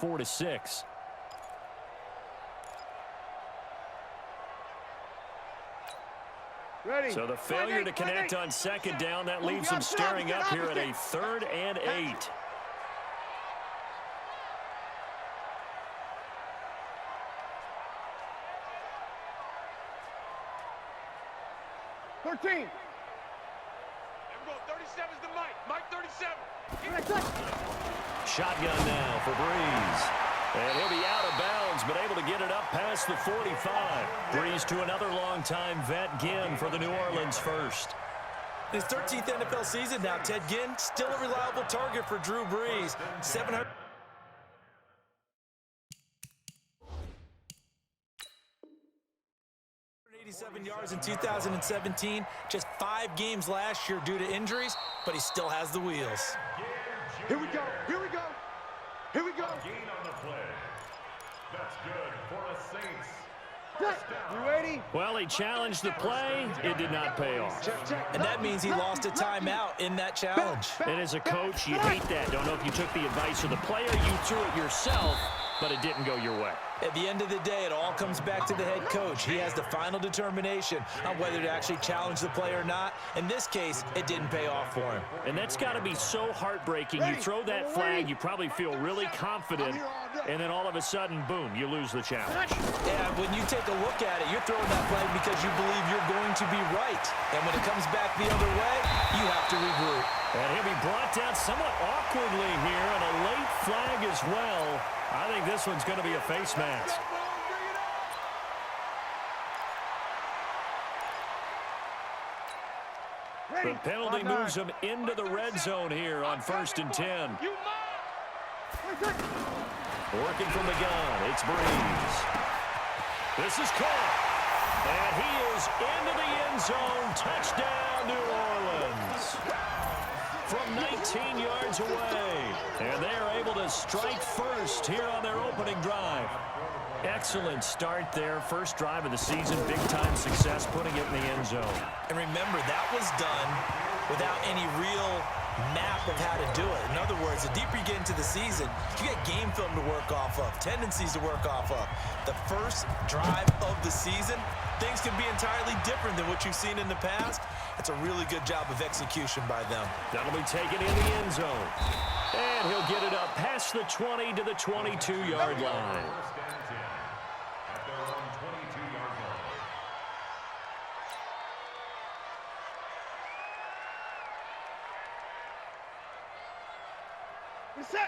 4-6. Ready. So the failure to connect on second down, that leaves them staring up here at a 3rd and 8. Here we go. 37's the Mike. Mike 37. Shotgun now for Breeze. And he'll be out of bounds, but able to get it up past the 45. Breeze to another longtime vet, Ginn, for the New Orleans first. His 13th NFL season now, Ted Ginn, still a reliable target for Drew Brees. 787 yards in 2017, just 5 games last year due to injuries, but he still has the wheels. Here we go. Here we go. Here we go. Gain on the play. That's good for the Saints. You ready? Well, he challenged the play. It did not pay off. And that means he lost a timeout in that challenge. And as a coach, you hate that. Don't know if you took the advice of the player, you threw it yourself, but it didn't go your way. At the end of the day, it all comes back to the head coach. He has the final determination on whether to actually challenge the play or not. In this case, it didn't pay off for him. And that's got to be so heartbreaking. You throw that flag, you probably feel really confident, and then all of a sudden, boom, you lose the challenge. Yeah, when you take a look at it, you're throwing that flag because you believe you're going to be right. And when it comes back the other way, you have to regroup. And he'll be brought down somewhat awkwardly here, and a late flag as well. I think this one's going to be a face mask. The penalty moves him into the red zone here on 1st and 10. Working from the gun, it's Breeze. This is caught. And he is into the end zone. Touchdown, New Orleans. From 19 yards away. And they are able to strike first here on their opening drive. Excellent start there. First drive of the season. Big-time success putting it in the end zone. And remember, that was done without any real map of how to do it. In other words, the deeper you get into the season, you get game film to work off of, tendencies to work off of. The first drive of the season, things can be entirely different than what you've seen in the past. It's a really good job of execution by them. That'll be taken in the end zone. And he'll get it up past the 20 to the 22-yard line.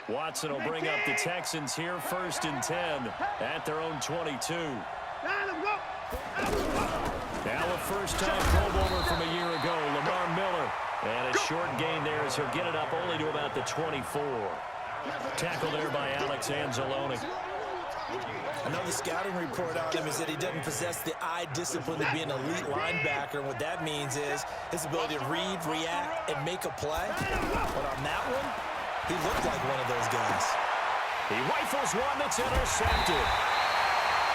Watson will bring up the Texans here, 1st and 10 at their own 22. Now a first-time Pro Bowler from a year ago, Lamar Miller. And a short gain there as he'll get it up only to about the 24. Tackle there by Alex Anzalone. Another scouting report on him is that he doesn't possess the eye discipline to be an elite linebacker. And what that means is his ability to read, react, and make a play. But on that one, he looked like one of those guys. He rifles one that's intercepted.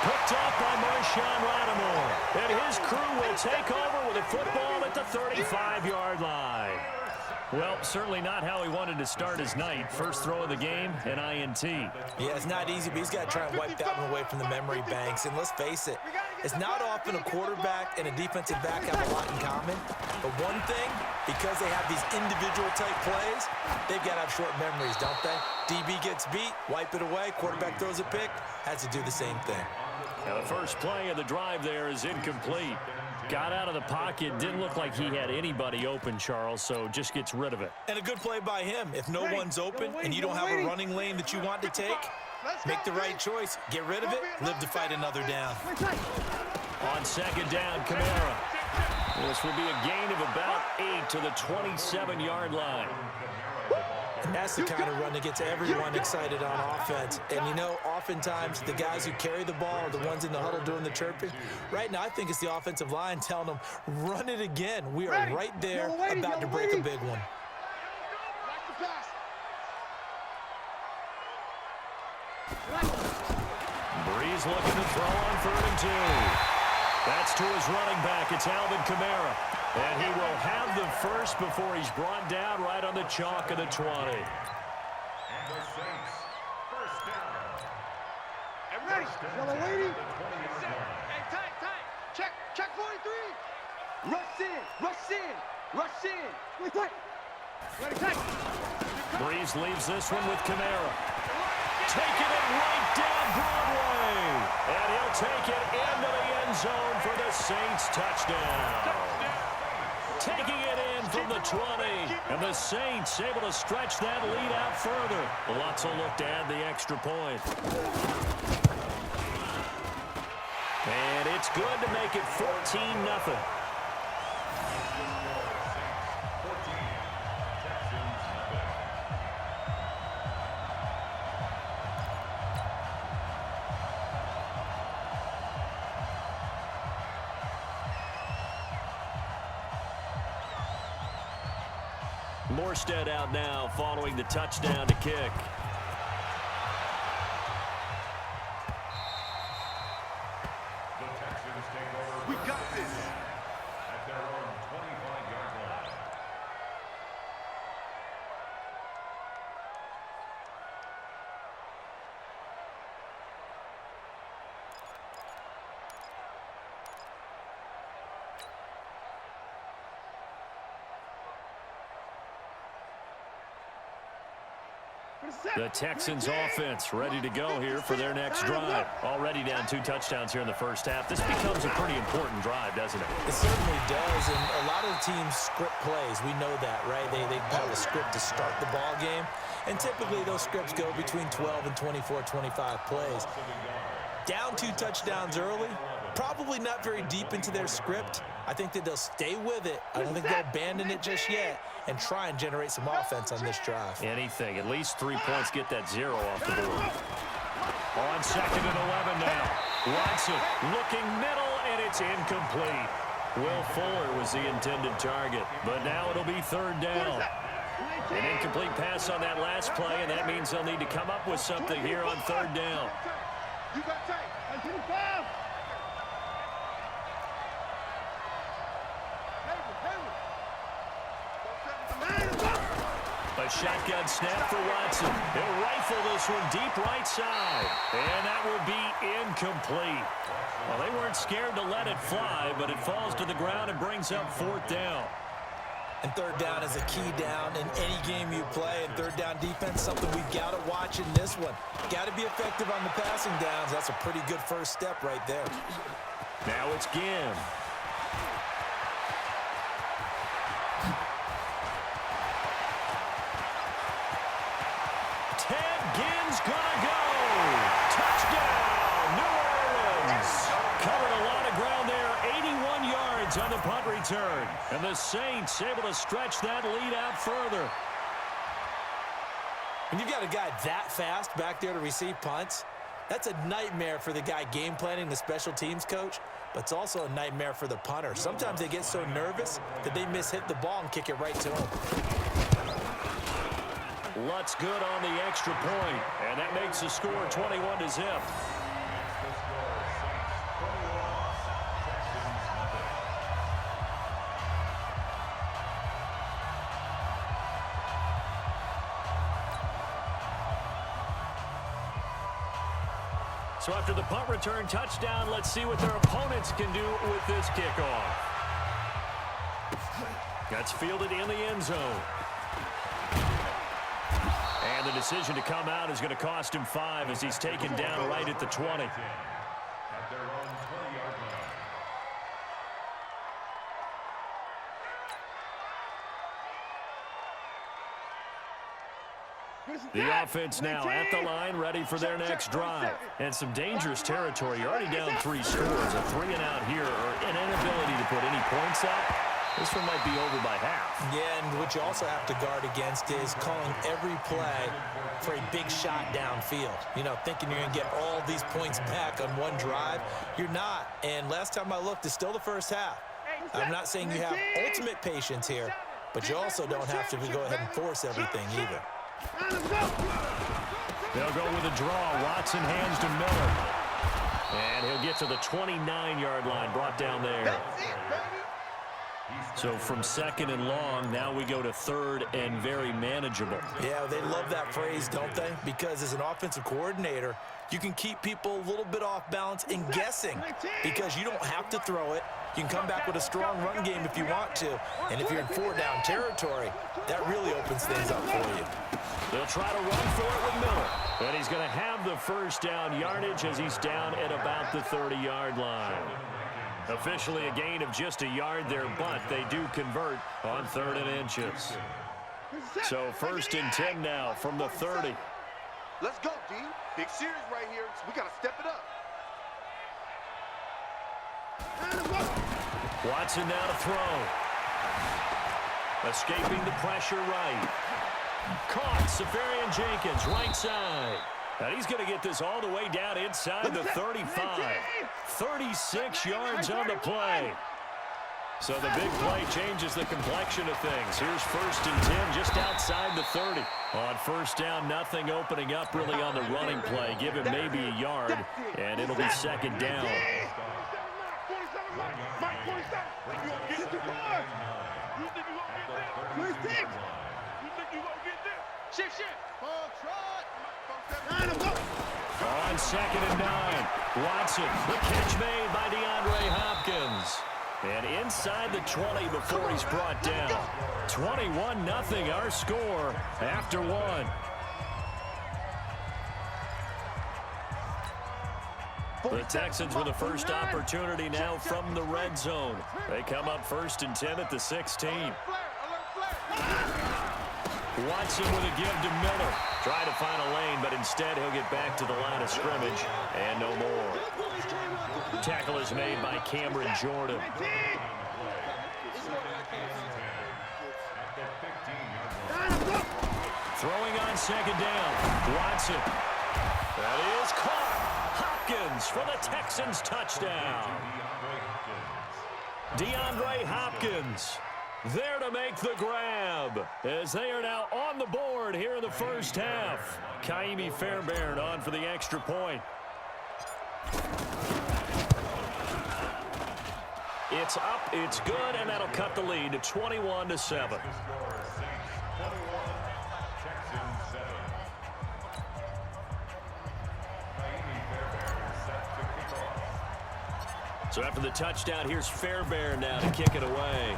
Picked up by Marshawn Lattimore. And his crew will take over with a football at the 35-yard line. Well, certainly not how he wanted to start his night. First throw of the game, an INT. Yeah, it's not easy, but he's got to try and wipe that one away from the memory banks. And let's face it, it's not often a quarterback and a defensive back have a lot in common. But one thing, because they have these individual type plays, they've got to have short memories, don't they? DB gets beat, wipe it away, quarterback throws a pick, has to do the same thing. Now the first play of the drive there is incomplete. Got out of the pocket, didn't look like he had anybody open, Charles, so just gets rid of it. And a good play by him. If no one's open and you don't have a running lane that you want to take, make the right choice. Get rid of it, live to fight another down. On second down, Kamara. This will be a gain of about 8 to the 27-yard line. And that's the kind of run that gets everyone excited on offense. And, you know, oftentimes the guys who carry the ball are the ones in the huddle doing the chirping. Right now, I think it's the offensive line telling them, run it again. We are right there about to break a big one. Breeze looking to throw on 3rd and 2. That's to his running back. It's Alvin Kamara. And he will have the first before he's brought down right on the chalk of the 20. And the Saints, first down. Ready. Yellow lady. Hey, tight. Check 43. Rush in. Ready, tight. Breeze leaves this one with Kamara. Taking it right down Broadway. And he'll take it into the end zone for the Saints touchdown. Taking it in from the 20. And the Saints able to stretch that lead out further. Lots will look to add the extra point. And it's good to make it 14-0. Morstead out now following the touchdown to kick. We got this. At their own 25-yard line. The Texans offense ready to go here for their next drive. Already down 2 touchdowns here in the first half. This becomes a pretty important drive, doesn't it? It certainly does, and a lot of the teams script plays. We know that, right? They have a script to start the ball game, and typically those scripts go between 12 and 24, 25 plays. Down 2 touchdowns early, probably not very deep into their script. I think that they'll stay with it. I don't think they'll abandon it just yet and try and generate some offense on this drive. Anything. At least 3 points get that 0 off the board. On 2nd and 11 now. Watson looking middle, and it's incomplete. Will Fuller was the intended target, but now it'll be 3rd down. An incomplete pass on that last play, and that means they'll need to come up with something here on 3rd down. You got tight. A shotgun snap for Watson. He'll rifle this one deep right side. And that will be incomplete. Well, they weren't scared to let it fly, but it falls to the ground and brings up 4th down. And 3rd down is a key down in any game you play. And 3rd down defense, something we've got to watch in this one. Got to be effective on the passing downs. That's a pretty good first step right there. Now it's Ginn. Ginn's gonna go. Touchdown, New Orleans. Covered a lot of ground there. 81 yards on the punt return. And the Saints able to stretch that lead out further. When you've got a guy that fast back there to receive punts, that's a nightmare for the guy game planning, the special teams coach, but it's also a nightmare for the punter. Sometimes they get so nervous that they hit the ball and kick it right to him. Lutz good on the extra point, and that makes the score 21-0. So after the punt return touchdown, let's see what their opponents can do with this kickoff. That's fielded in the end zone. And the decision to come out is going to cost him 5 as he's taken down right at the 20. At their own 20-yard line. The offense now at the line, ready for their next drive. And some dangerous territory. You're already down 3 scores. A 3-and-out here, or an inability to put any points up. This one might be over by half. Yeah, and what you also have to guard against is calling every play for a big shot downfield. You know, thinking you're going to get all these points back on one drive. You're not. And last time I looked, it's still the first half. I'm not saying you have ultimate patience here, but you also don't have to go ahead and force everything either. They'll go with a draw. Watson hands to Miller. And he'll get to the 29-yard line, brought down there. So from second and long, now we go to third and very manageable. Yeah, they love that phrase, don't they? Because as an offensive coordinator, you can keep people a little bit off balance and guessing because you don't have to throw it. You can come back with a strong run game if you want to. And if you're in four-down territory, that really opens things up for you. They'll try to run for it with Miller. And he's going to have the first down yardage as he's down at about the 30-yard line. Officially a gain of just a yard there, but they do convert on 3rd and inches. So 1st and 10 now from the 30. Let's go, D. Big series right here. So we got to step it up. Watson now to throw. Escaping the pressure right. Caught. Safarian Jenkins, right side. And he's going to get this all the way down inside the 35. 36 yards on the play. So the big play changes the complexion of things. Here's 1st and 10 just outside the 30. On 1st down, nothing opening up really on the running play. Give him maybe a yard, and it'll be 2nd down. On 2nd and 9, Watson, the catch made by DeAndre Hopkins. And inside the 20 before he's brought down. 21-0 our score after 1. The Texans with the first opportunity now from the red zone. They come up 1st and 10 at the 16. Watson with a give to Miller. Trying to find a lane, but instead he'll get back to the line of scrimmage and no more. Tackle is made by Cameron Jordan. Throwing on 2nd down. Watson. That is caught. Hopkins for the Texans touchdown. DeAndre Hopkins there to make the grab as they are now on the board here in the first half. Kaimi Fairbairn on for the extra point. It's up, it's good, and that'll cut the lead to 21-7. So after the touchdown, here's Fairbairn now to kick it away.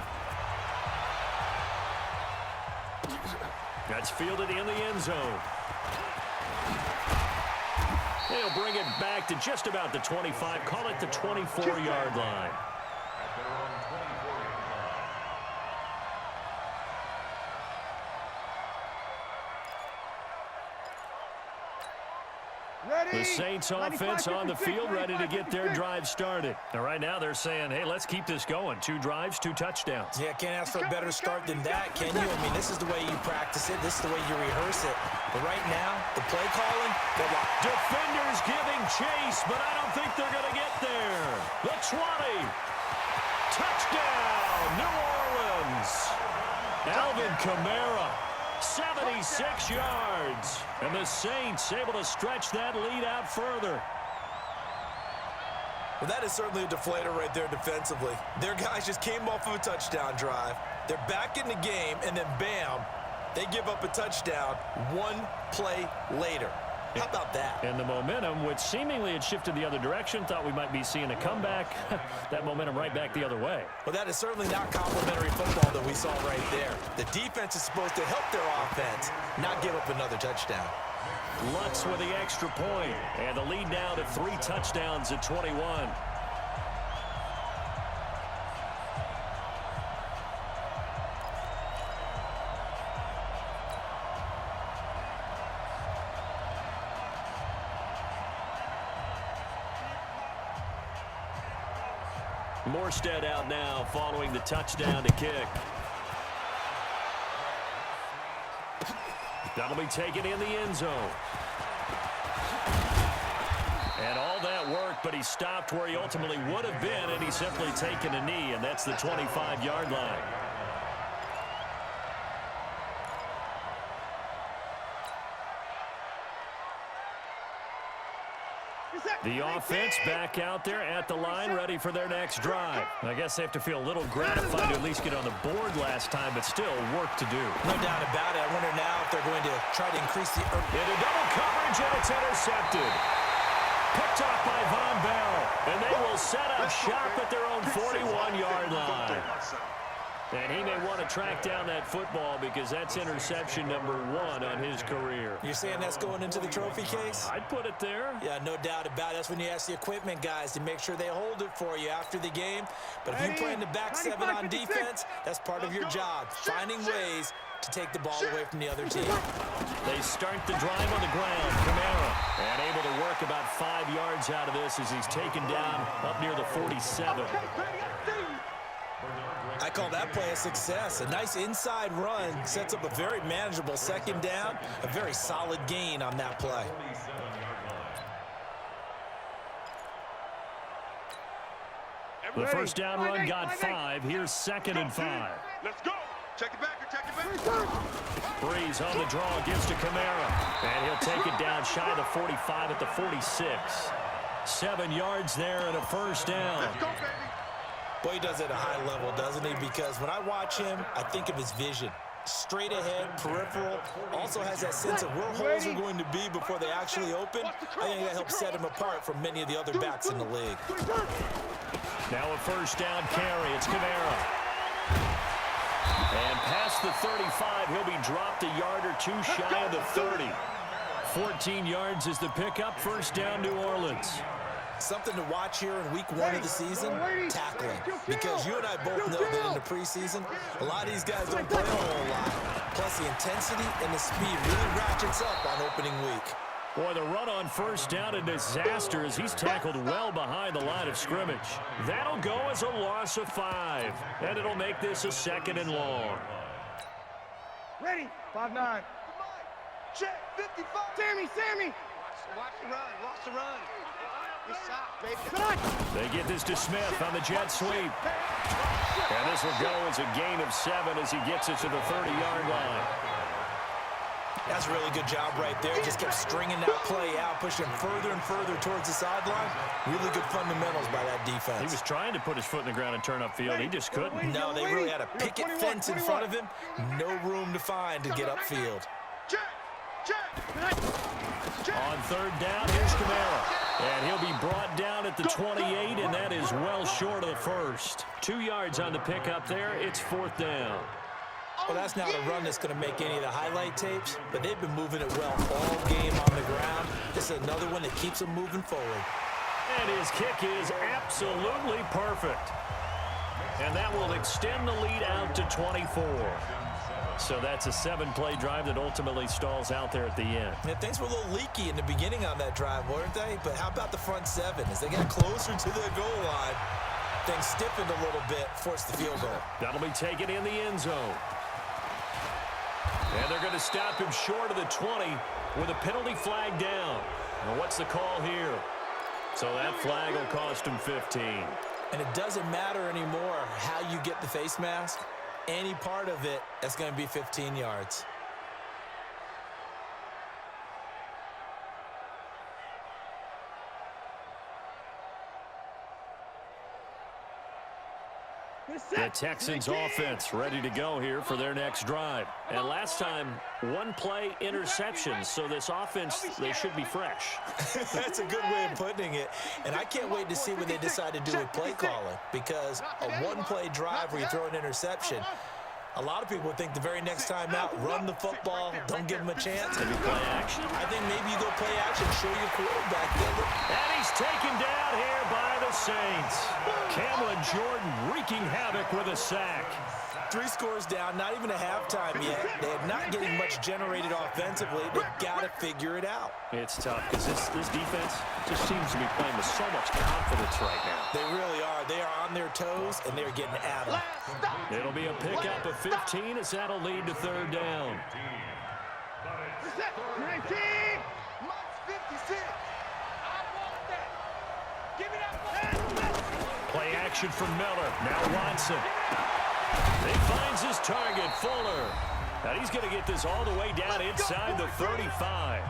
That's fielded in the end zone. They'll bring it back to just about the 25, call it the 24-yard line. The Saints offense on the field, ready to get their drive started. Now, right now they're saying, hey, let's keep this going. 2 drives, 2 touchdowns. Yeah, can't ask for a better start than that, can you? I mean, this is the way you practice it. This is the way you rehearse it. But right now, the play calling, they're locked. Defenders giving chase, but I don't think they're going to get there. The 20. Touchdown, New Orleans. Alvin Kamara. 76 yards. And the Saints able to stretch that lead out further. Well, that is certainly a deflator right there defensively. Their guys just came off of a touchdown drive. They're back in the game, and then bam, they give up a touchdown 1 play later. How about that? And the momentum, which seemingly had shifted the other direction, thought we might be seeing a comeback. That momentum right back the other way. Well, that is certainly not complimentary football that we saw right there. The defense is supposed to help their offense, not give up another touchdown. Lutz with the extra point, and the lead now to 3 touchdowns at 21. Morstead out now following the touchdown to kick. That'll be taken in the end zone. And all that work, but he stopped where he ultimately would have been, and he's simply taken a knee, and that's the 25-yard line. The offense back out there at the line, ready for their next drive. I guess they have to feel a little gratified to at least get on the board last time, but still work to do. No doubt about it. I wonder now if they're going to try to increase the... Into double coverage, and it's intercepted. Picked off by Von Bell, and they will set up shop at their own 41-yard line. And he may want to track down that football because that's interception number 1 on his career. You're saying that's going into the trophy case? I'd put it there. Yeah, no doubt about it. That's when you ask the equipment guys to make sure they hold it for you after the game. But if you play in the back 7 on defense, that's part of your job, finding ways to take the ball away from the other team. They start the drive on the ground. Kamara, and able to work about 5 yards out of this as he's taken down up near the 47. I call that play a success. A nice inside run sets up a very manageable second down, a very solid gain on that play. The first down run got 5. Here's 2nd and 5. Let's go. Check it back or check it back. Breeze on the draw, gives to Kamara. And he'll take it down shy of the 45 at the 46. 7 yards there and a first down. Let's go, baby. Boy, he does it at a high level, doesn't he? Because when I watch him, I think of his vision. Straight ahead, peripheral, also has that sense of where holes are going to be before they actually open. I think that helps set him apart from many of the other backs in the league. Now a first down carry. It's Kamara. And past the 35, he'll be dropped a yard or 2 shy of the 30. 14 yards is the pickup. First down, New Orleans. Something to watch here in week 1 of the season, tackling. Because you and I both know that in the preseason, a lot of these guys don't play a whole lot. Plus, the intensity and the speed really ratchets up on opening week. Boy, the run on first down a disaster as he's tackled well behind the line of scrimmage. That'll go as a loss of 5. And it'll make this a 2nd and long. Ready. 5-9. Check. 55. Sammy. Watch the run. Watch the run. They get this to Smith on the jet sweep. And this will go as a gain of 7 as he gets it to the 30-yard line. That's a really good job right there. Just kept stringing that play out, pushing him further and further towards the sideline. Really good fundamentals by that defense. He was trying to put his foot in the ground and turn upfield. He just couldn't. No, they really had a picket fence in front of him. No room to find to get upfield. On third down, here's Kamara. And he'll be brought down at the 28, and that is well short of the first. 2 yards on the pickup there. It's 4th down. Well, that's not a run that's going to make any of the highlight tapes, but they've been moving it well all game on the ground. This is another one that keeps them moving forward. And his kick is absolutely perfect. And that will extend the lead out to 24. So that's a 7-play drive that ultimately stalls out there at the end. Yeah, things were a little leaky in the beginning on that drive, weren't they? But how about the front 7? As they got closer to the goal line, things stiffened a little bit, forced the field goal. That'll be taken in the end zone. And they're going to stop him short of the 20 with a penalty flag down. Well, what's the call here? So that flag will cost him 15. And it doesn't matter anymore how you get the face mask. Any part of it, that's going to be 15 yards. The Texans offense ready to go here for their next drive. And last time, 1-play interception. So this offense, they should be fresh. That's a good way of putting it. And I can't wait to see what they decide to do with play calling. Because a 1-play drive where you throw an interception, a lot of people think the very next time out, run the football, don't give them a chance. Maybe play action. I think maybe you go play action, show your quarterback. And he's taken down here by the Saints. Cameron Jordan wreaking havoc with a sack. 3 scores down, not even a halftime yet. They are not getting much generated offensively. They've got to figure it out. It's tough because this defense just seems to be playing with so much confidence right now. They really are. They are on their toes, and they're getting at them. It'll be a pickup of 15 as that'll lead to third down. 19. 56. I want that. Give me that. Play action from Miller. Now Watson. He finds his target, Fuller. And he's going to get this all the way down inside the 35.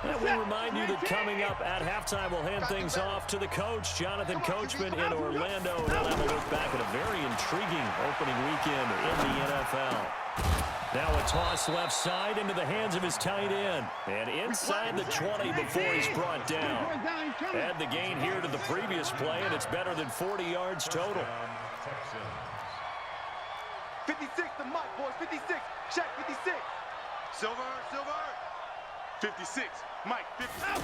And we remind you that coming up at halftime, we'll hand things off to the coach, Jonathan Coachman in Orlando. And they'll have a look back at a very intriguing opening weekend in the NFL. Now a toss left side into the hands of his tight end. And inside the 20 before he's brought down. Add the gain here to the previous play, and it's better than 40 yards total. 56 to Mike, boys. 56. Check 56. Silver. 56. Mike, 56.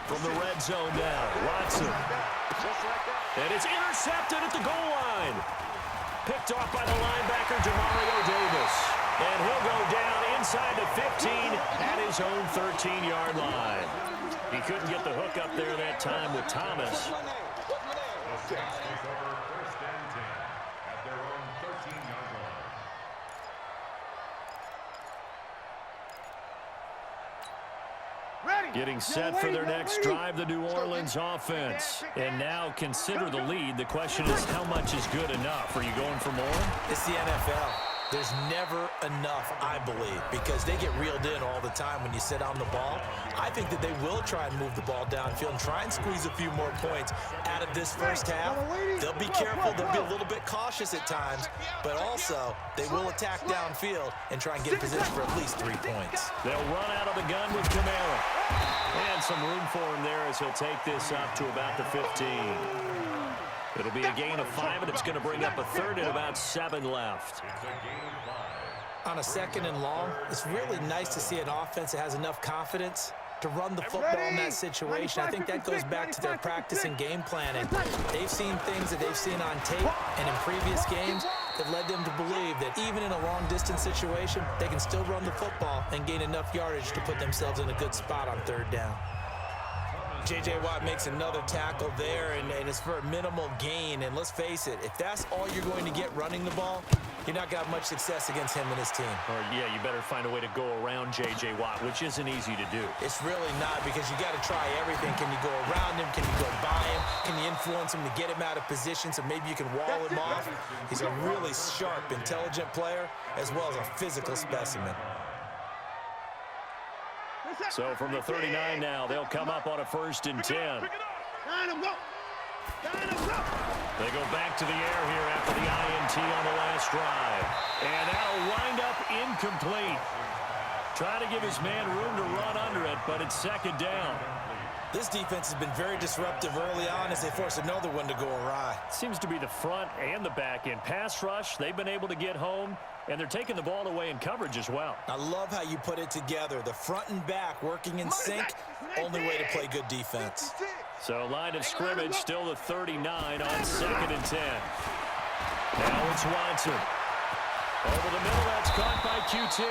From the red zone now, Watson. And it's intercepted at the goal line. Picked off by the linebacker, Demario Davis. And he'll go down inside the 15 at his own 13-yard line. He couldn't get the hook up there that time with Thomas. The Saints take over first and 10 at their own 13-yard line. Getting set for their next drive, the New Orleans offense. And now consider the lead. The question is, how much is good enough? Are you going for more? It's the NFL. There's never enough, I believe, because they get reeled in all the time when you sit on the ball. I think that they will try and move the ball downfield and try and squeeze a few more points out of this first half. They'll be careful. They'll be a little bit cautious at times, but also they will attack downfield and try and get in position for at least 3 points. They'll run out of the gun with Kamara. And some room for him there as he'll take this up to about the 15. It'll be a gain of 5, and it's going to bring up a third and about 7 left. On a second and long, it's really nice to see an offense that has enough confidence to run the football in that situation. I think that goes back to their practice and game planning. They've seen things that they've seen on tape and in previous games that led them to believe that even in a long-distance situation, they can still run the football and gain enough yardage to put themselves in a good spot on third down. J.J. Watt makes another tackle there, and it's for a minimal gain. And let's face it, if that's all you're going to get running the ball, you're not going to have much success against him and his team. Or, yeah, you better find a way to go around J.J. Watt, which isn't easy to do. It's really not, because you got to try everything. Can you go around him? Can you go by him? Can you influence him to get him out of position so maybe you can wall him off? He's a really sharp, intelligent player, as well as a physical specimen. So from the 39 now, they'll come up on a 1st and 10. They go back to the air here after the INT on the last drive. And that'll wind up incomplete. Trying to give his man room to run under it, but it's 2nd down. This defense has been very disruptive early on as they force another one to go awry. Seems to be the front and the back end. Pass rush, they've been able to get home, and they're taking the ball away in coverage as well. I love how you put it together. The front and back working in sync, only way to play good defense. So line of scrimmage, still the 39 on 2nd and 10. Now it's Watson. Over the middle, that's caught by QT.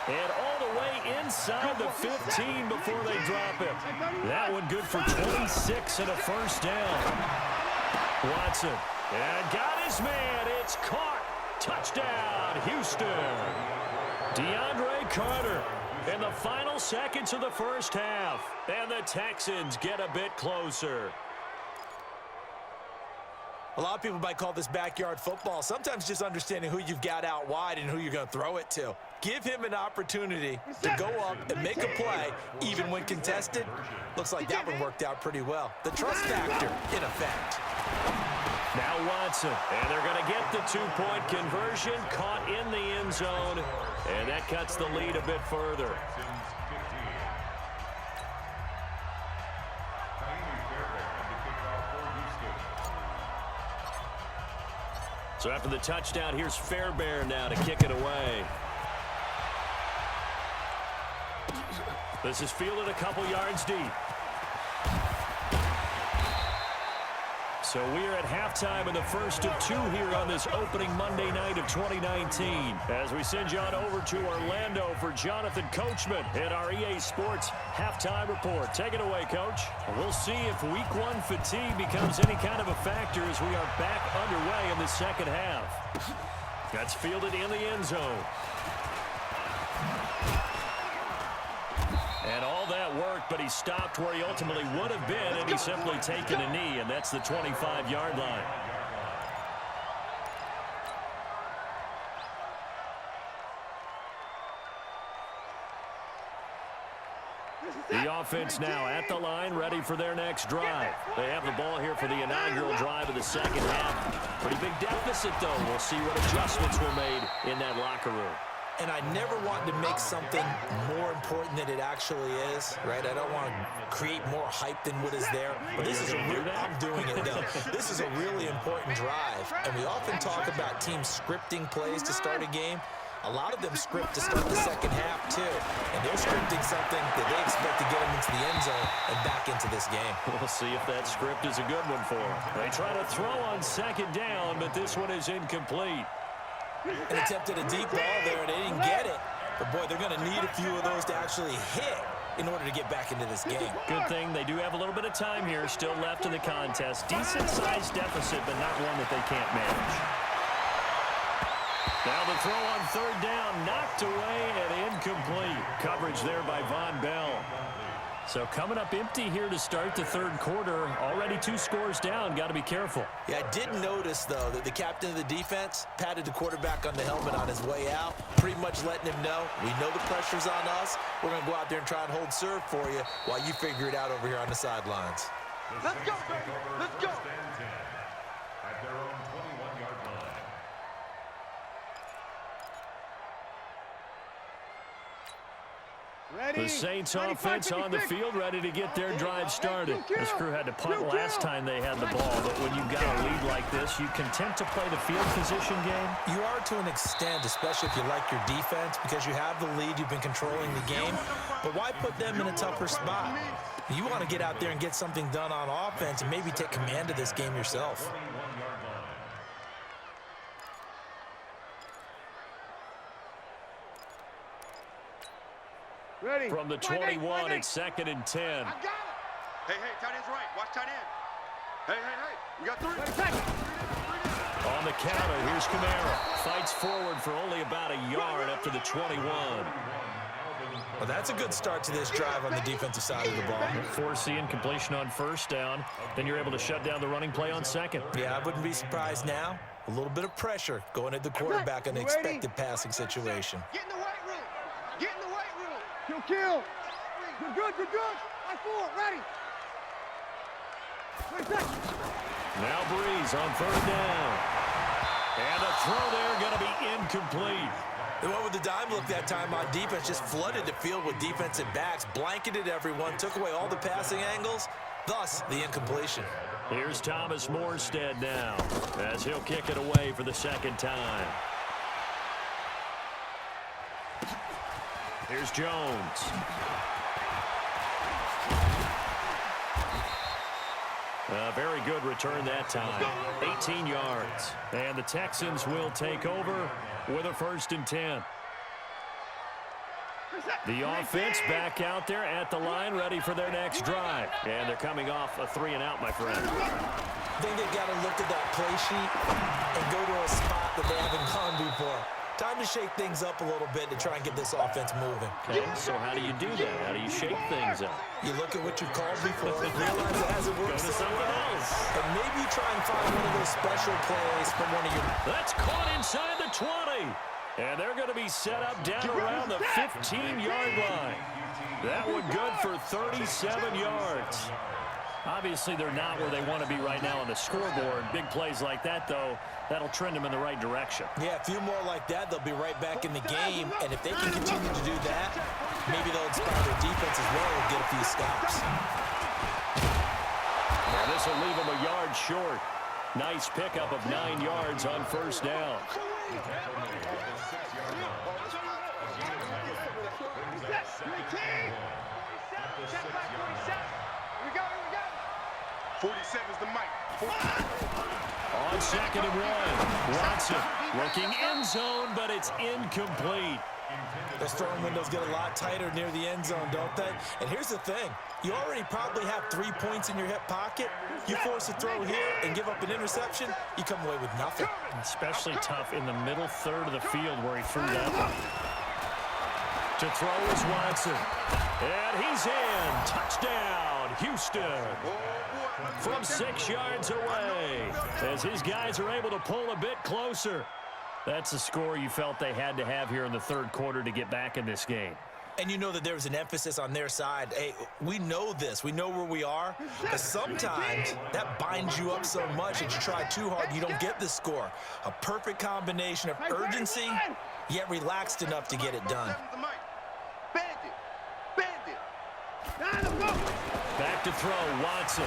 And all the way inside the 15 before they drop him. That one good for 26 and a 1st down. Watson. And got his man. It's caught. Touchdown, Houston. DeAndre Carter in the final seconds of the first half. And the Texans get a bit closer. A lot of people might call this backyard football. Sometimes just understanding who you've got out wide and who you're going to throw it to. Give him an opportunity to go up and make a play, even when contested. Looks like that one worked out pretty well. The trust factor in effect. Now Watson, and they're going to get the 2-point conversion, caught in the end zone, and that cuts the lead a bit further. So after the touchdown, here's Fairbairn now to kick it away. This is fielded a couple yards deep. So we are at halftime in the first of 2 here on this opening Monday night of 2019. As we send you on over to Orlando for Jonathan Coachman in our EA Sports halftime report. Take it away, Coach. We'll see if week 1 fatigue becomes any kind of a factor as we are back underway in the second half. That's fielded in the end zone. And all that worked, but he stopped where he ultimately would have been, and he's simply taken a knee, and that's the 25-yard line. The offense now at the line, ready for their next drive. They have the ball here for the inaugural drive of the second half. Pretty big deficit, though. We'll see what adjustments were made in that locker room. And I never want to make something more important than it actually is, right? I don't want to create more hype than what is there. But this is I'm doing it, though. This is a really important drive. And we often talk about teams scripting plays to start a game. A lot of them script to start the second half, too. And they're scripting something that they expect to get them into the end zone and back into this game. We'll see if that script is a good one for them. They try to throw on second down, but this one is incomplete. And attempted a deep ball there, and they didn't get it. But, boy, they're going to need a few of those to actually hit in order to get back into this game. Good thing they do have a little bit of time here still left in the contest. Decent-sized deficit, but not one that they can't manage. Now the throw on third down, knocked away and incomplete. Coverage there by Von Bell. So coming up empty here to start the third quarter. Already 2 scores down. Got to be careful. Yeah, I did notice, though, that the captain of the defense patted the quarterback on the helmet on his way out, pretty much letting him know, we know the pressure's on us. We're going to go out there and try and hold serve for you while you figure it out over here on the sidelines. Let's go, baby. Let's go. At their own 21-yard line. The Saints offense on the field, ready to get their drive started. This crew had to punt last time they had the ball, but when you've got a lead like this, you content to play the field position game? You are to an extent, especially if you like your defense, because you have the lead, you've been controlling the game. But why put them in a tougher spot? You want to get out there and get something done on offense and maybe take command of this game yourself. Ready. From the 21, it's 2nd and 10. I got it. Hey, tight end's right. Watch tight end. Hey. We got 3. On the counter, here's Kamara. Fights forward for only about a yard up to the 21. Well, that's a good start to this drive on the defensive side of the ball. Forcing completion on first down. Then you're able to shut down the running play on second. Yeah, I wouldn't be surprised now. A little bit of pressure going at the quarterback in the expected passing situation. Get in the weight room. Get in the weight room. Kill. You're good. I 4. Ready. 20 seconds. Now Breeze on third down. And a throw there going to be incomplete. They went with the dime look that time on defense, just flooded the field with defensive backs, blanketed everyone, took away all the passing angles, thus the incompletion. Here's Thomas Morstead now, as he'll kick it away for the second time. Here's Jones. A very good return that time. 18 yards. And the Texans will take over with a 1st and 10. The offense back out there at the line, ready for their next drive. And they're coming off a 3-and-out, my friend. I think they've got to look at that play sheet and go to a spot that they haven't gone before. Time to shake things up a little bit to try and get this offense moving. Okay, so how do you do that? How do you shake things up? You look at what you've called before, realize it hasn't worked Go to so something well, else. and maybe try and find one of those special plays from one of your... That's caught inside the 20. And they're going to be set up down around the 15-yard line. That one good for 37 yards. Obviously, they're not where they want to be right now on the scoreboard. Big plays like that, though, that'll trend them in the right direction. Yeah, a few more like that, they'll be right back in the game. And if they can continue to do that, maybe they'll inspire their defense as well and get a few stops. And this will leave them a yard short. Nice pickup of 9 yards on first down. 47's the mic. On 2nd and 1, Watson looking end zone, but it's incomplete. Those throwing windows get a lot tighter near the end zone, don't they? And here's the thing. You already probably have 3 points in your hip pocket. You force a throw here and give up an interception, you come away with nothing. Especially tough in the middle third of the field where he threw that one. To throw is Watson. And he's in. Touchdown, Houston. From 6 yards away, as his guys are able to pull a bit closer. That's the score you felt they had to have here in the third quarter to get back in this game. And you know that there was an emphasis on their side. Hey, we know this. We know where we are. But sometimes that binds you up so much that you try too hard, you don't get the score. A perfect combination of urgency, yet relaxed enough to get it done. Back to throw, Watson.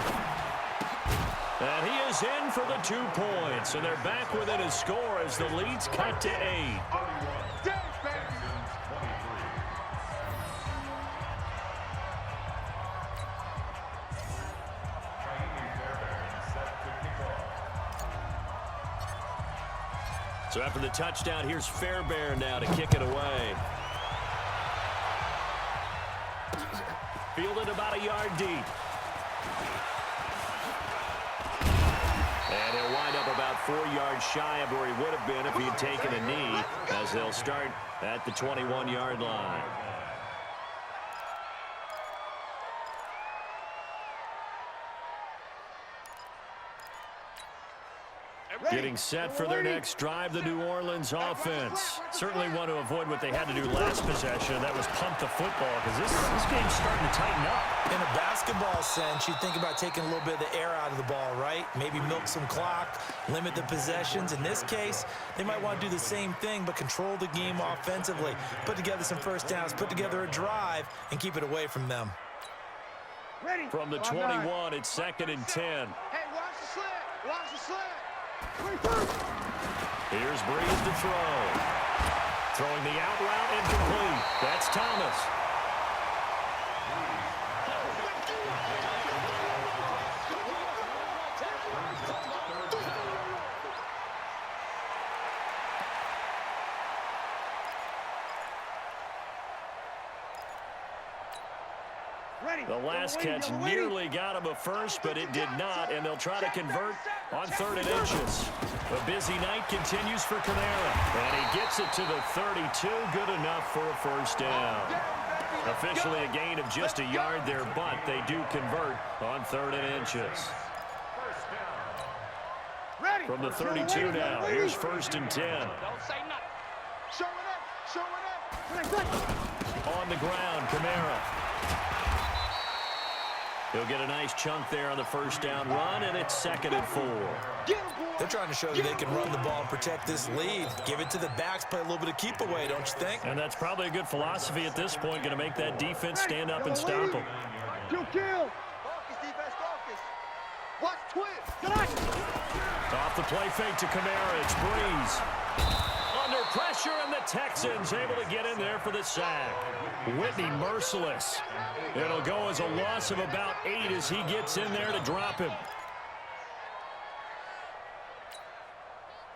And he is in for the 2 points. And they're back within a score as the lead's cut to 8. So after the touchdown, here's Fairbairn now to kick it away. Fielded about a yard deep. And he'll wind up about 4 yards shy of where he would have been if he had taken a knee, as they'll start at the 21-yard line. Getting set for their next drive, the New Orleans offense. Certainly want to avoid what they had to do last possession, and that was punt the football, because this game's starting to tighten up. In a basketball sense, you think about taking a little bit of the air out of the ball, right? Maybe milk some clock, limit the possessions. In this case, they might want to do the same thing, but control the game offensively. Put together some first downs, put together a drive, and keep it away from them. From the 21, it's 2nd and 10. Hey, watch the slant. Watch the slant. Here's Breeze to throw. Throwing the out route incomplete. That's Thomas. The last catch nearly got him a first, but it did not, and they'll try to convert on 3rd and inches. The busy night continues for Kamara, and he gets it to the 32, good enough for a first down. Officially a gain of just a yard there, but they do convert on 3rd and inches. From the 32 now, here's 1st and 10. Don't say nothing. Show it up. Show it up. On the ground, Kamara. He'll get a nice chunk there on the first down run, and it's 2nd and 4. They're trying to show you they can run the ball and protect this lead. Give it to the backs, play a little bit of keep away, don't you think? And that's probably a good philosophy at this point, going to make that defense stand up and stop them. Kill. Focus, defense, focus. Watch twist. Off the play fake to Kamara, it's Breeze. Under pressure, and the Texans able to get in there for the sack. Whitney merciless. It'll go as a loss of about 8 as he gets in there to drop him.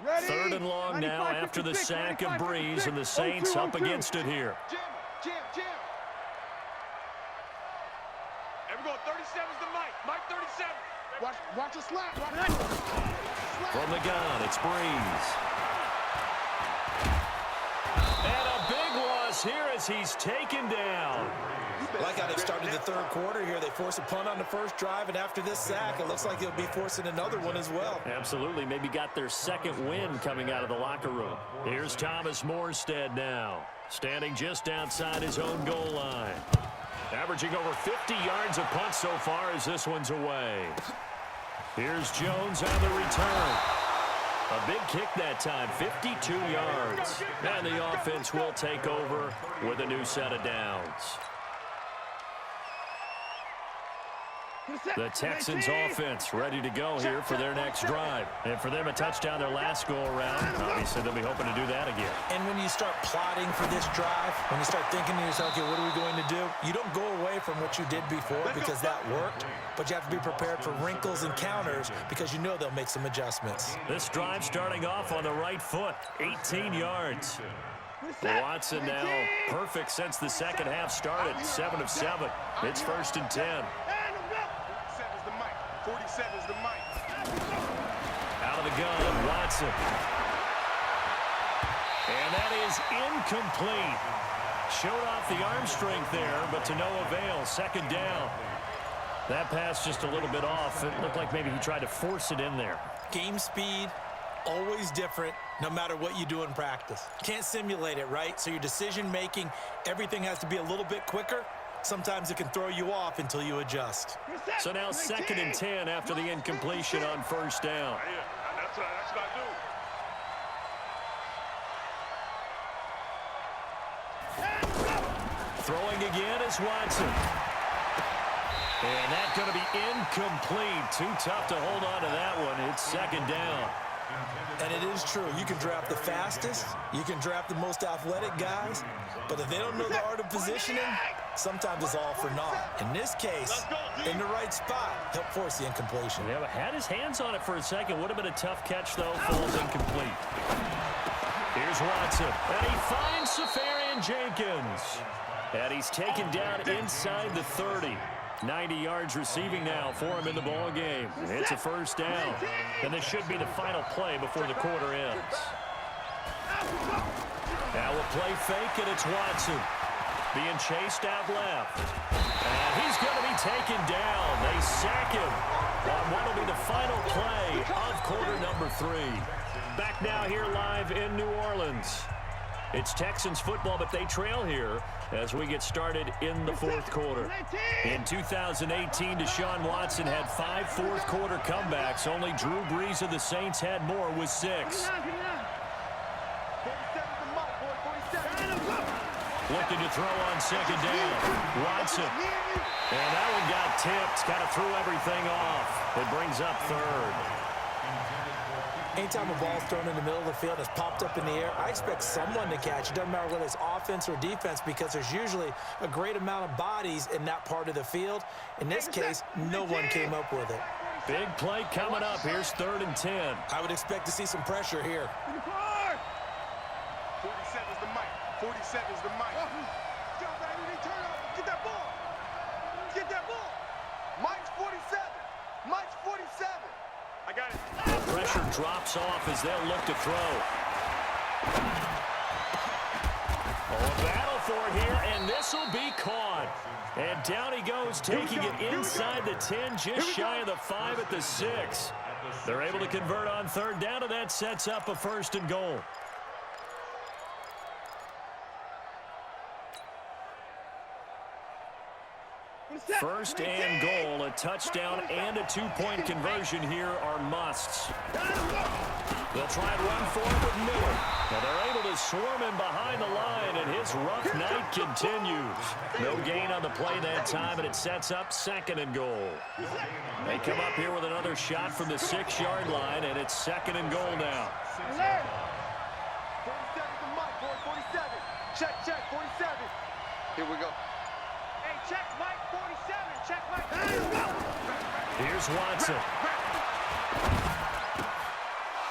3rd and long now after the sack of Breeze, and the Saints up against it here. Jam. Here we go. 37's the Mike. Mike 37. Watch the slap. From the gun, it's Breeze. And a big loss here as he's taken down. Like how they started the 3rd quarter here. They force a punt on the first drive, and after this sack, it looks like they'll be forcing another one as well. Absolutely. Maybe got their 2nd win coming out of the locker room. Here's Thomas Morstead now, standing just outside his own goal line. Averaging over 50 yards a punt so far as this one's away. Here's Jones on the return. A big kick that time, 52 yards. And the offense will take over with a new set of downs. The Texans offense ready to go here for their next drive. And for them, a touchdown their last go-around. Obviously, they'll be hoping to do that again. And when you start plotting for this drive, when you start thinking to yourself, okay, what are we going to do? You don't go away from what you did before because that worked, but you have to be prepared for wrinkles and counters because you know they'll make some adjustments. This drive starting off on the right foot, 18 yards. Watson now perfect since the second half started, 7 of 7. It's 1st and 10. 47's the Mike. Out of the gun, Watson. And that is incomplete. Showed off the arm strength there, but to no avail. 2nd down. That pass just a little bit off. It looked like maybe he tried to force it in there. Game speed, always different no matter what you do in practice. Can't simulate it, right? So your decision-making, everything has to be a little bit quicker. Sometimes it can throw you off until you adjust. So now 2nd and 10 after the incompletion on 1st down. That's what I do. Throwing again is Watson. And that's going to be incomplete. Too tough to hold on to that one. It's 2nd down. And it is true. You can draft the fastest. You can draft the most athletic guys. But if they don't know the art of positioning, sometimes it's all for naught. In this case, in the right spot, help force the incompletion. Yeah, had his hands on it for a second. Would have been a tough catch, though. Falls incomplete. Here's Watson. And he finds Safarian Jenkins. And he's taken down inside the 30. 90 yards receiving now for him in the ball game. It's a 1st down. And this should be the final play before the quarter ends. Now a play fake, and it's Watson. Being chased out left. And he's going to be taken down. They sack him on what will be the final play of quarter number 3. Back now here live in New Orleans. It's Texans football, but they trail here as we get started in the 4th quarter. In 2018, Deshaun Watson had 5 fourth-quarter comebacks. Only Drew Brees of the Saints had more with 6. Looking to throw on 2nd down. Watson. And that one got tipped. Kind of threw everything off. It brings up 3rd. Anytime a ball's thrown in the middle of the field and it's popped up in the air, I expect someone to catch. It doesn't matter whether it's offense or defense, because there's usually a great amount of bodies in that part of the field. In this case, no one came up with it. Big play coming up. Here's 3rd and 10. I would expect to see some pressure here. 47's the mic. 47's the mic. Get that ball. Get that ball. Mike's 47. Mike's 47. I got it. The pressure drops off as they'll look to throw. Oh, a battle for it here, and this will be caught. And down he goes, taking it inside the 10, just shy of the 5 at the 6. They're able to convert on 3rd down, and that sets up a 1st and goal. First and goal, a touchdown and a 2-point conversion here are musts. They'll try and run forward with Miller. Now they're able to swarm him behind the line, and his rough night continues. No gain on the play that time, and it sets up 2nd and goal. They come up here with another shot from the 6-yard line, and it's 2nd and goal now. 47's the mic, boy. 47. Check, 47. Here we go. Hey, check Mike 47. Check Mike. Here's Watson.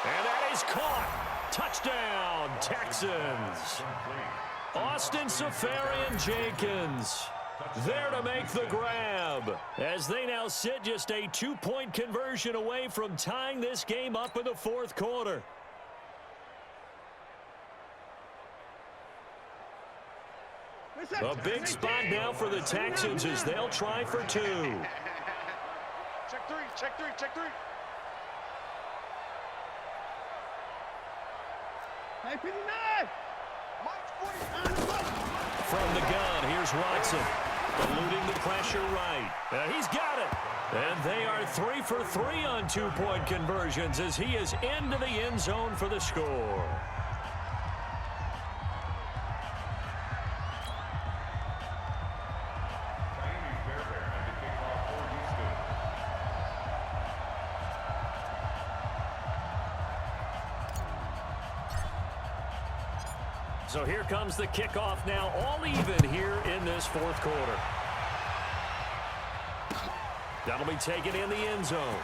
And that is caught. Touchdown, Texans. Austin Safarian Jenkins there to make the grab, as they now sit just a 2-point conversion away from tying this game up in the 4th quarter. A big spot now for the Texans as they'll try for 2. Check 3, check 3, check 3. Hey, 59. Mike's 40. From the gun, here's Watson. Eluding the pressure right. He's got it. And they are 3 for 3 on 2-point conversions as he is into the end zone for the score. So here comes the kickoff now, all even here in this 4th quarter. That'll be taken in the end zone.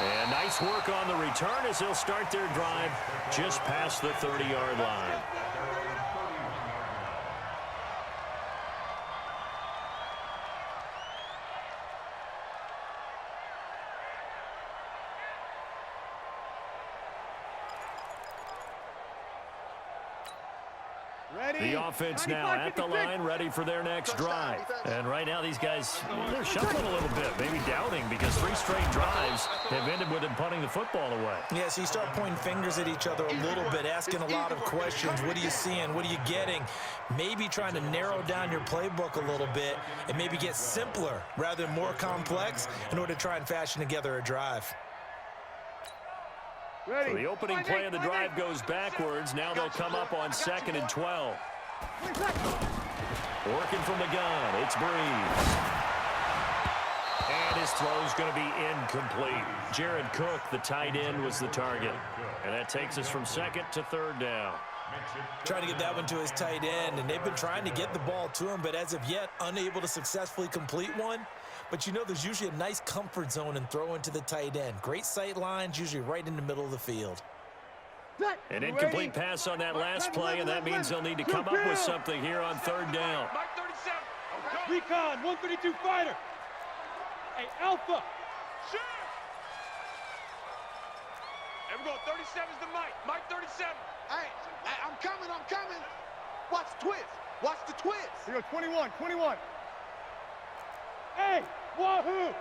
And nice work on the return as they'll start their drive just past the 30-yard line. The offense now at the line, ready for their next drive. And right now, these guys, they're shuffling a little bit, maybe doubting, because 3 straight drives have ended with them punting the football away. Yeah, so you start pointing fingers at each other a little bit, asking a lot of questions. What are you seeing? What are you getting? Maybe trying to narrow down your playbook a little bit and maybe get simpler rather than more complex in order to try and fashion together a drive. So the opening play of the drive goes backwards. Now they'll come up on 2nd and 12. Working from the gun, it's Breeze. And his throw's going to be incomplete. Jared Cook, the tight end, was the target. And that takes us from 2nd to 3rd down. Trying to get that one to his tight end, and they've been trying to get the ball to him, but as of yet, unable to successfully complete one. But you know there's usually a nice comfort zone in throwing to the tight end. Great sight lines, usually right in the middle of the field. An incomplete pass on that last play, and that means they'll need to come up with something here on 3rd down. Recon, 132 fighter. Hey, Alpha. Sure. Here we go, 37's the Mike. Mike 37. Hey, I'm coming. Watch the twist. Watch the twist. Here we go, 21. Hey, wahoo!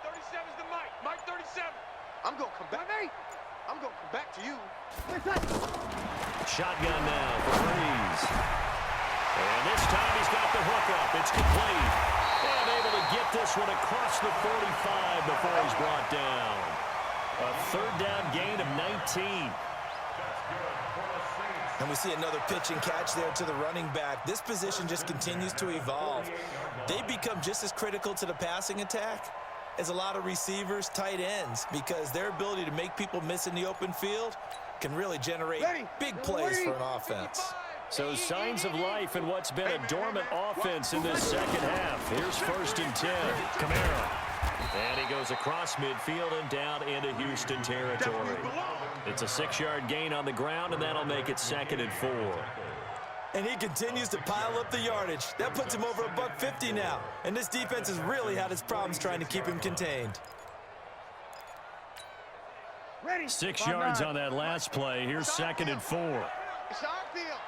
37's the Mike. Mike 37. I'm going to come back. I'm going to come back to you. Shotgun now for Breeze. And this time he's got the hook up. It's complete. And able to get this one across the 45 before he's brought down. A 3rd down gain of 19. And we see another pitch and catch there to the running back. This position just continues to evolve. They become just as critical to the passing attack as a lot of receivers, tight ends, because their ability to make people miss in the open field can really generate big plays for an offense. So signs of life in what's been a dormant offense in this 2nd half. Here's 1st and 10. Kamara. And he goes across midfield and down into Houston territory. It's a 6-yard gain on the ground, and that'll make it 2nd and 4. And he continues to pile up the yardage. That puts him over $150 now. And this defense has really had its problems trying to keep him contained. 6 yards on that last play. Here's 2nd and 4. It's our field.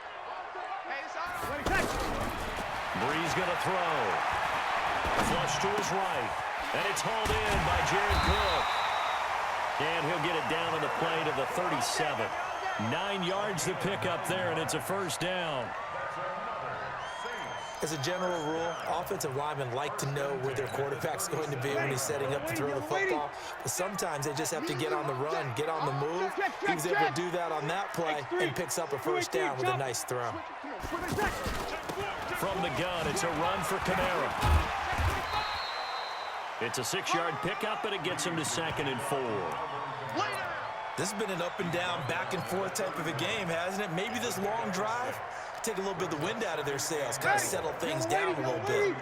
Hey, it's our Breeze going to throw. Flush to his right. And it's hauled in by Jared Cook. And he'll get it down on the play to the 37. 9 yards to pick up there, and it's a 1st down. As a general rule, offensive linemen like to know where their quarterback's going to be when he's setting up to throw the football. But sometimes they just have to get on the run, get on the move. He was able to do that on that play and picks up a 1st down with a nice throw. From the gun, it's a run for Kamara. It's a 6-yard pickup, and it gets him to 2nd and 4. This has been an up and down, back and forth type of a game, hasn't it? Maybe this long drive take a little bit of the wind out of their sails, kind of settle things down a little bit.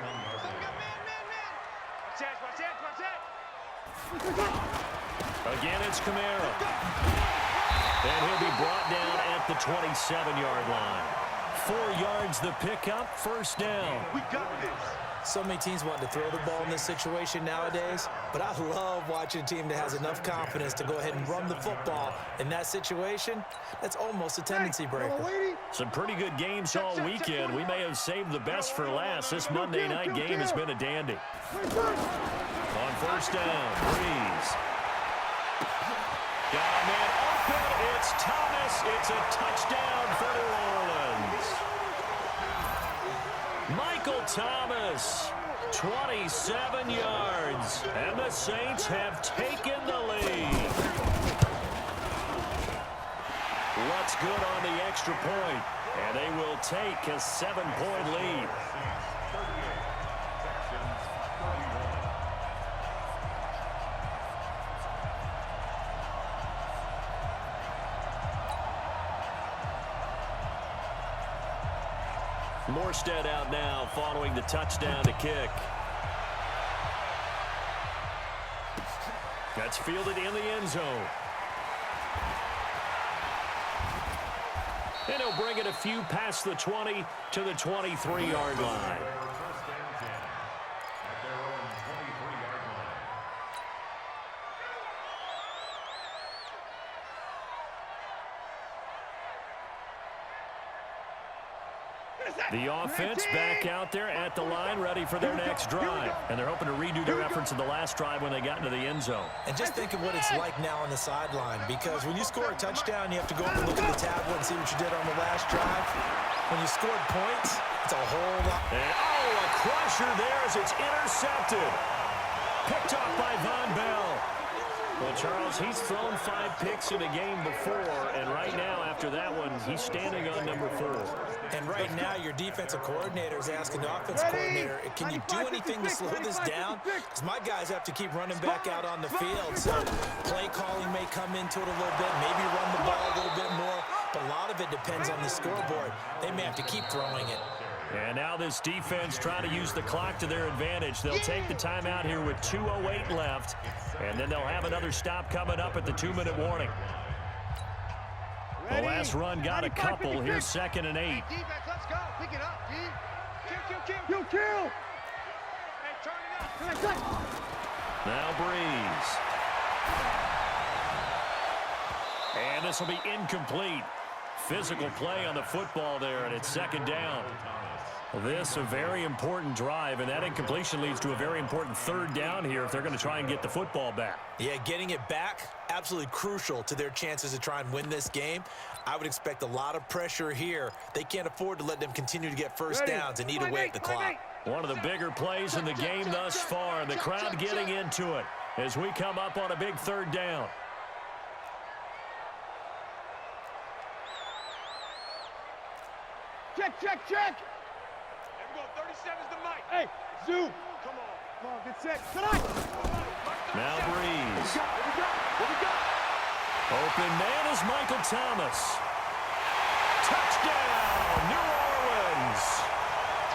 Again, it's Kamara. And he'll be brought down at the 27-yard line. 4 yards the pickup, 1st down. We got this. So many teams want to throw the ball in this situation nowadays, but I love watching a team that has enough confidence to go ahead and run the football. In that situation, that's almost a tendency breaker. Some pretty good games all weekend. We may have saved the best for last. This Monday night game has been a dandy. On 1st down, Breeze. Got a man open. It's Thomas. It's a touchdown for New Orleans. Michael Thomas, 27 yards, and the Saints have taken the lead. What's good on the extra point, and they will take a 7-point lead. Morstead out now following the touchdown to kick. That's fielded in the end zone. And he'll bring it a few past the 20 to the 23-yard line. The offense back out there at the line, ready for their next drive. And they're hoping to redo their efforts in the last drive when they got into the end zone. And just think of what it's like now on the sideline, because when you score a touchdown, you have to go up and look at the tablet and see what you did on the last drive. When you scored points, it's a whole lot. And, a crusher there as it's intercepted. Picked off by Von Bell. Well, Charles, he's thrown 5 picks in a game before, and right now, after that one, he's standing on number 4. And right now, your defensive coordinator is asking the offensive coordinator, can you do anything to slow this down? Because my guys have to keep running back out on the field. So play calling may come into it a little bit, maybe run the ball a little bit more, but a lot of it depends on the scoreboard. They may have to keep throwing it. And now this defense trying to use the clock to their advantage. They'll take the timeout here with 2:08 left, and then they'll have another stop coming up at the 2-minute warning. The last run got a couple. Here's 2nd and 8. Defense, let's go. Pick it up, D. Kill. Hey, turn it up. Now Breeze. And this will be incomplete. Physical play on the football there, and it's 2nd down. This a very important drive, and that incompletion leads to a very important 3rd down here if they're going to try and get the football back. Yeah, getting it back, absolutely crucial to their chances to try and win this game. I would expect a lot of pressure here. They can't afford to let them continue to get first downs and eat away at the clock. One of the bigger plays in the game thus far. The crowd getting into it as we come up on a big 3rd down. Check. There we go. 37's the mic. Hey, zoom. Come on. Come on, get set. Tonight. Now Breeze. What we got? Open man is Michael Thomas. Touchdown, New Orleans.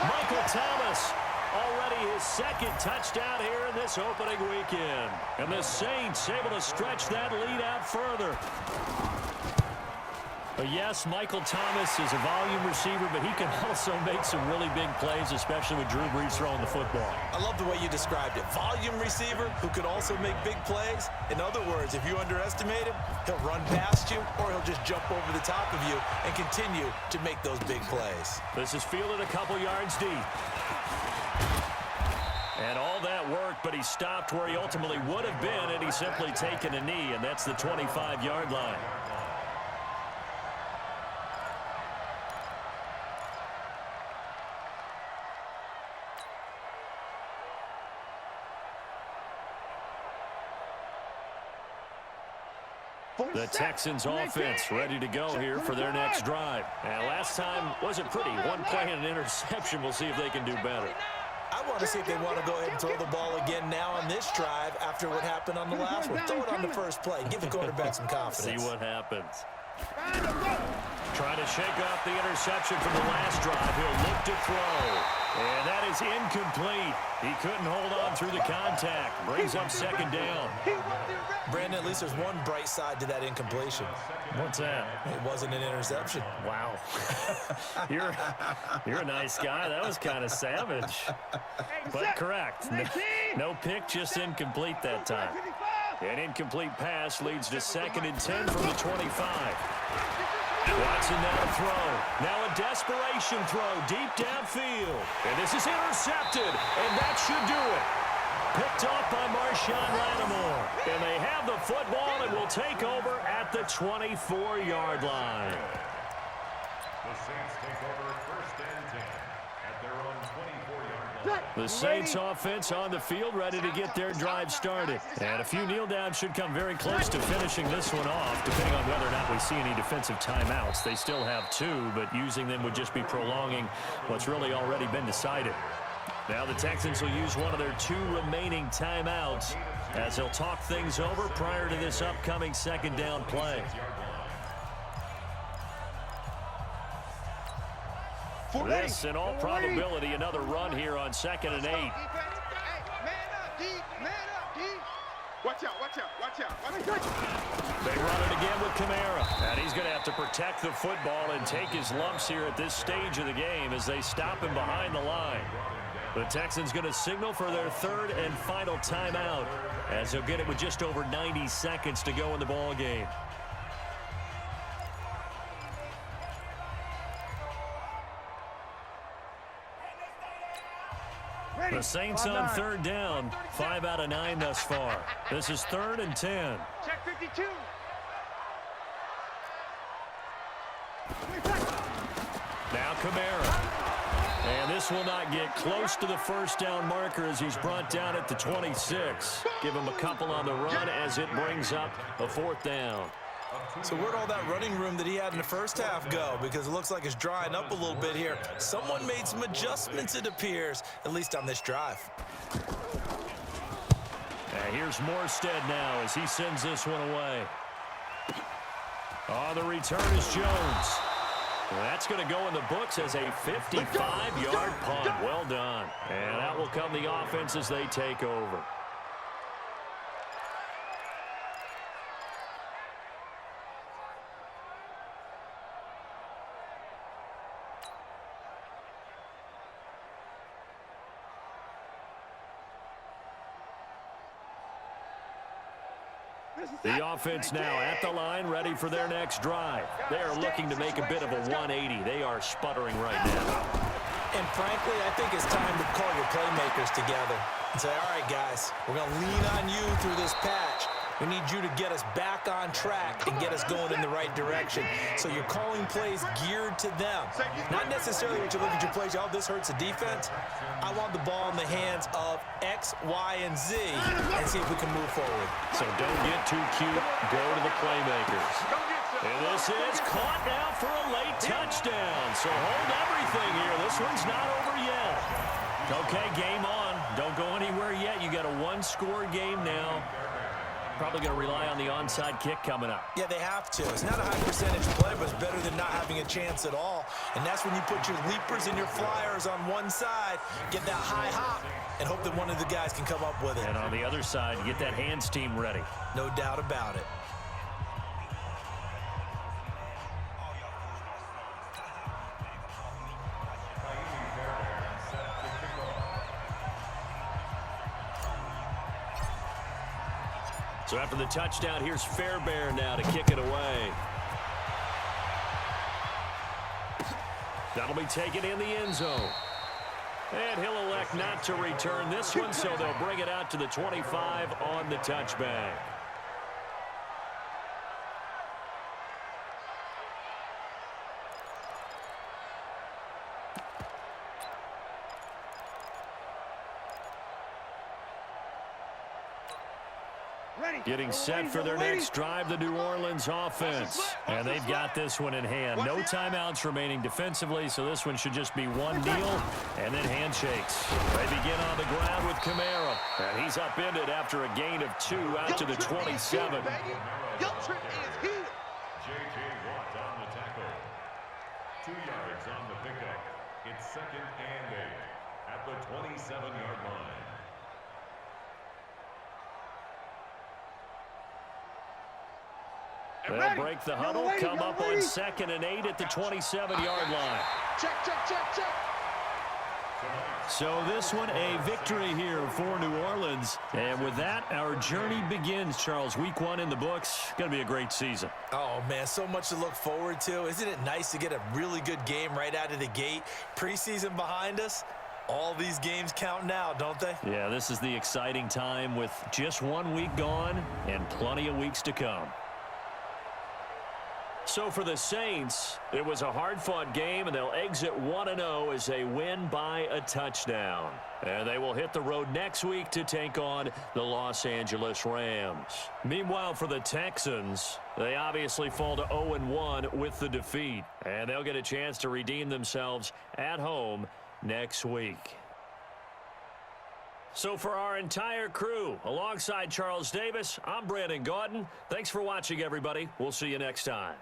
Michael Thomas, already his 2nd touchdown here in this opening weekend. And the Saints able to stretch that lead out further. Yes, Michael Thomas is a volume receiver, but he can also make some really big plays, especially with Drew Brees throwing the football. I love the way you described it. Volume receiver who can also make big plays. In other words, if you underestimate him, he'll run past you or he'll just jump over the top of you and continue to make those big plays. This is fielded a couple yards deep. And all that work, but he stopped where he ultimately would have been, and he's simply taken a knee, and that's the 25-yard line. The Texans offense ready to go here for their next drive. And last time wasn't pretty. One play and an interception. We'll see if they can do better. I want to see if they want to go ahead and throw the ball again now on this drive after what happened on the last one. Throw it on the first play. Give the quarterback some confidence. See what happens. Trying to shake off the interception from the last drive. He'll look to throw. And that is incomplete. He couldn't hold on through the contact. Brings up 2nd down. Brandon, at least there's one bright side to that incompletion. What's that? It wasn't an interception. Wow. You're a nice guy. That was kind of savage. But correct. No pick, just incomplete that time. An incomplete pass leads to 2nd and 10 from the 25. Watson now to throw. Now a desperation throw deep downfield. And this is intercepted, and that should do it. Picked off by Marshawn Lattimore. And they have the football and will take over at the 24-yard line. The Saints take over 1st and 10 at their own 24-yard line. The Saints offense on the field ready to get their drive started. And a few kneel downs should come very close to finishing this one off, depending on whether or not we see any defensive timeouts. They still have 2, but using them would just be prolonging what's really already been decided. Now the Texans will use one of their 2 remaining timeouts as they'll talk things over prior to this upcoming 2nd down play. This, in all probability, another run here on 2nd and 8. Man up, D. Man up, D. Watch out. They run it again with Kamara. And he's going to have to protect the football and take his lumps here at this stage of the game as they stop him behind the line. The Texans going to signal for their 3rd and final timeout as they'll get it with just over 90 seconds to go in the ball game. The Saints on third down, 5 out of 9 thus far. This is 3rd and 10. Check 52. Now Kamara. And this will not get close to the first down marker as he's brought down at the 26. Give him a couple on the run as it brings up a 4th down. So where'd all that running room that he had in the first half go? Because it looks like it's drying up a little bit here. Someone made some adjustments, it appears, at least on this drive. And here's Morstead now as he sends this one away. On the return is Jones. Well, that's going to go in the books as a 55-yard punt. Well done. And that will come the offense as they take over. The offense now at the line, ready for their next drive. They are looking to make a bit of a 180. They are sputtering right now. And frankly, I think it's time to call your playmakers together and say, all right, guys, we're going to lean on you through this patch. We need you to get us back on track and get us going in the right direction. So you're calling plays geared to them. Not necessarily what you look at your plays, oh, this hurts the defense. I want the ball in the hands of X, Y, and Z and see if we can move forward. So don't get too cute. Go to the playmakers. And this is caught now for a late touchdown. So hold everything here. This one's not over yet. Okay, game on. Don't go anywhere yet. You got a one-score game now. Probably going to rely on the onside kick coming up. Yeah, they have to. It's not a high percentage play, but it's better than not having a chance at all. And that's when you put your leapers and your flyers on one side, get that high hop, and hope that one of the guys can come up with it. And on the other side, get that hands team ready. No doubt about it. So after the touchdown, here's Fairbairn now to kick it away. That'll be taken in the end zone. And he'll elect not to return this one, so they'll bring it out to the 25 on the touchback. Getting set for their next drive, the New Orleans offense. And they've got this one in hand. No timeouts remaining defensively, so this one should just be one deal and then handshakes. They begin on the ground with Kamara. And he's upended after a gain of 2 out to the 27. Your trip is here. J.J. Watt on the tackle. 2 yards on the pickup. It's 2nd and 8 at the 27-yard line. They'll break the huddle, come up on 2nd and 8 at the 27-yard line. Check, check, check, check. So this one a victory here for New Orleans. And with that, our journey begins, Charles. Week 1 in the books. Going to be a great season. Oh, man, so much to look forward to. Isn't it nice to get a really good game right out of the gate? Preseason behind us. All these games count now, don't they? Yeah, this is the exciting time with just 1 week gone and plenty of weeks to come. So for the Saints, it was a hard-fought game, and they'll exit 1-0 as they win by a touchdown. And they will hit the road next week to take on the Los Angeles Rams. Meanwhile, for the Texans, they obviously fall to 0-1 with the defeat. And they'll get a chance to redeem themselves at home next week. So for our entire crew, alongside Charles Davis, I'm Brandon Gaudin. Thanks for watching, everybody. We'll see you next time.